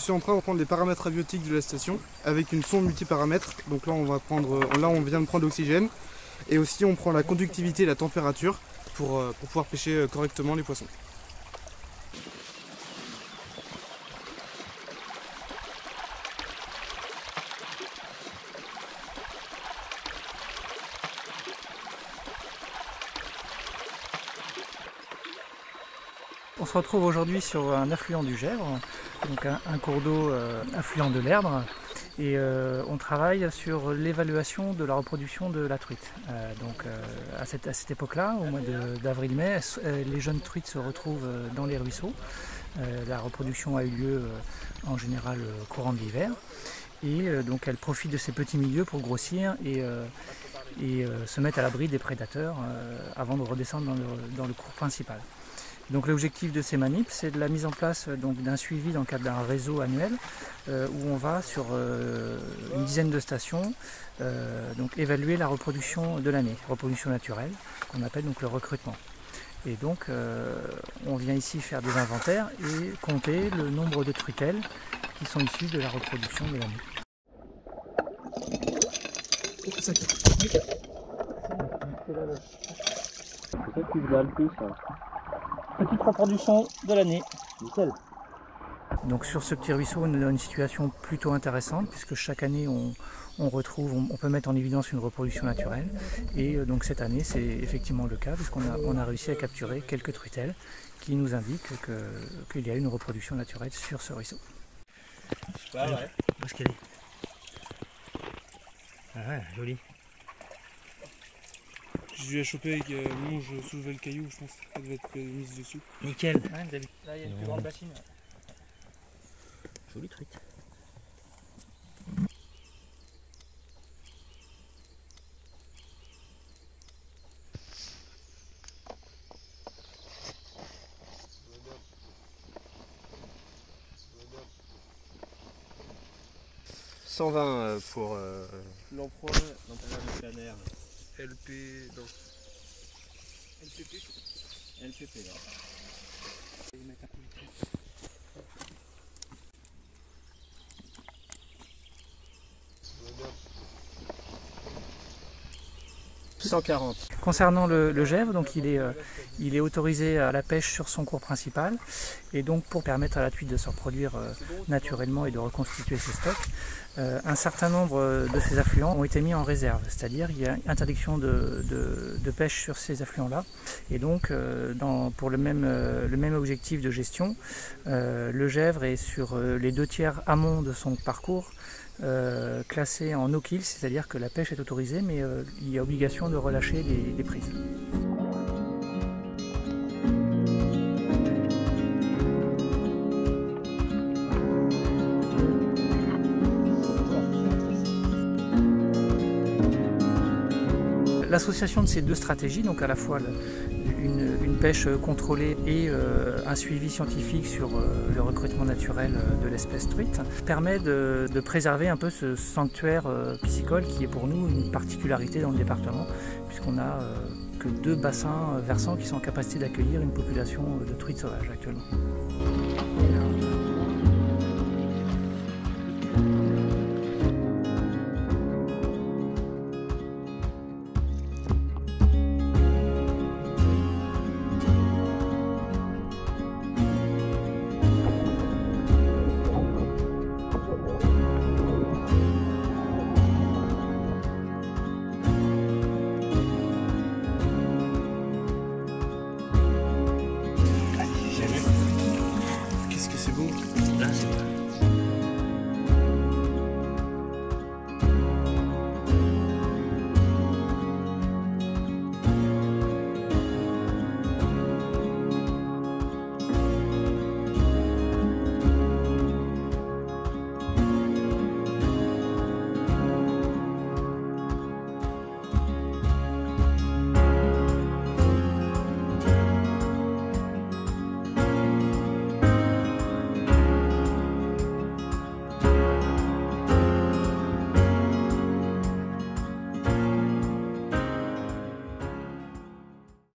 suis en train de prendre les paramètres abiotiques de la station avec une sonde multiparamètres. Donc là on vient de prendre l'oxygène et aussi on prend la conductivité et la température pour pouvoir pêcher correctement les poissons. On se retrouve aujourd'hui sur un affluent du Gèvre, donc un cours d'eau affluent de l'Erdre, et on travaille sur l'évaluation de la reproduction de la truite. À cette époque-là, au mois d'avril-mai, les jeunes truites se retrouvent dans les ruisseaux. La reproduction a eu lieu en général courant de l'hiver, et donc elles profitent de ces petits milieux pour grossir et se mettre à l'abri des prédateurs avant de redescendre dans le cours principal. Donc l'objectif de ces manips, c'est de la mise en place d'un suivi dans le cadre d'un réseau annuel où on va sur une dizaine de stations évaluer la reproduction de l'année, reproduction naturelle, qu'on appelle donc le recrutement. Et donc on vient ici faire des inventaires et compter le nombre de truitelles qui sont issues de la reproduction de l'année. Peut-être qu'il va le plus. Petite reproduction de l'année. Nickel. Donc sur ce petit ruisseau, on est dans une situation plutôt intéressante puisque chaque année on peut mettre en évidence une reproduction naturelle. Et donc cette année c'est effectivement le cas puisqu'on a réussi à capturer quelques truitelles qui nous indiquent qu'il y a une reproduction naturelle sur ce ruisseau. Ah ouais. Où est-ce qu'elle est? Ah ouais, jolie. Je lui ai chopé avec le moment où je soulevais le caillou, je pense qu'elle devait être mise dessous. Nickel. Ouais, là il y a une plus grande bassine. Jolie truite. « 120 pour l'emploi du planaire. LP, non. LPP. LPP là. Je vais mettre un peu de truc. 140. Concernant le Gèvre, donc il est autorisé à la pêche sur son cours principal et donc pour permettre à la truite de se reproduire naturellement et de reconstituer ses stocks, un certain nombre de ces affluents ont été mis en réserve, c'est-à-dire il y a interdiction de pêche sur ces affluents-là et donc pour le même objectif de gestion, le Gèvre est sur les 2/3 amont de son parcours classé en no-kill, c'est-à-dire que la pêche est autorisée mais il y a obligation de relâcher les prises. L'association de ces deux stratégies, donc à la fois une pêche contrôlée et un suivi scientifique sur le recrutement naturel de l'espèce truite, permet de préserver un peu ce sanctuaire piscicole qui est pour nous une particularité dans le département, puisqu'on n'a que 2 bassins versants qui sont en capacité d'accueillir une population de truites sauvages actuellement.